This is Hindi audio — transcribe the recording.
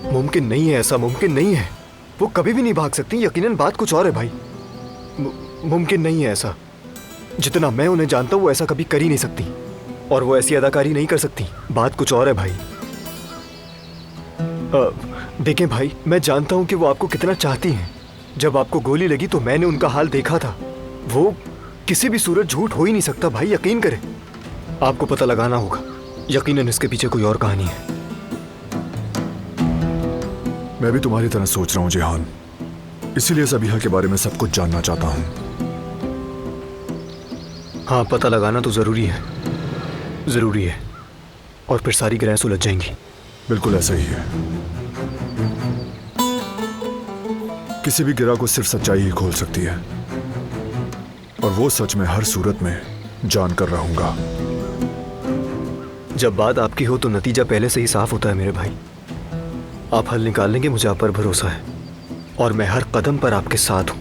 मुमकिन नहीं है, ऐसा मुमकिन नहीं है। वो कभी भी नहीं भाग सकती। यकीनन बात कुछ और है भाई। मुमकिन नहीं है ऐसा। जितना मैं उन्हें जानता हूँ वो ऐसा कभी कर ही नहीं सकती, और वो ऐसी अदाकारी नहीं कर सकती। बात कुछ और है भाई। देखें भाई, मैं जानता हूँ कि वो आपको कितना चाहती हैं। जब आपको गोली लगी तो मैंने उनका हाल देखा था। वो किसी भी सूरत झूठ हो ही नहीं सकता भाई, यकीन करें। आपको पता लगाना होगा। यकीनन इसके पीछे कोई और कहानी है। मैं भी तुम्हारी तरह सोच रहा हूँ जिहान, इसीलिए ज़बीहा के बारे में सब कुछ जानना चाहता हूँ। हाँ, पता लगाना तो जरूरी है, जरूरी है, और फिर सारी ग्रह सुलझ जाएंगी। बिल्कुल ऐसा ही है। किसी भी गिरा को सिर्फ सच्चाई ही खोल सकती है, और वो सच में हर सूरत में जानकर रहूंगा। जब बात आपकी हो तो नतीजा पहले से ही साफ होता है मेरे भाई। आप हल निकाल लेंगे, मुझे आप पर भरोसा है, और मैं हर कदम पर आपके साथ हूं।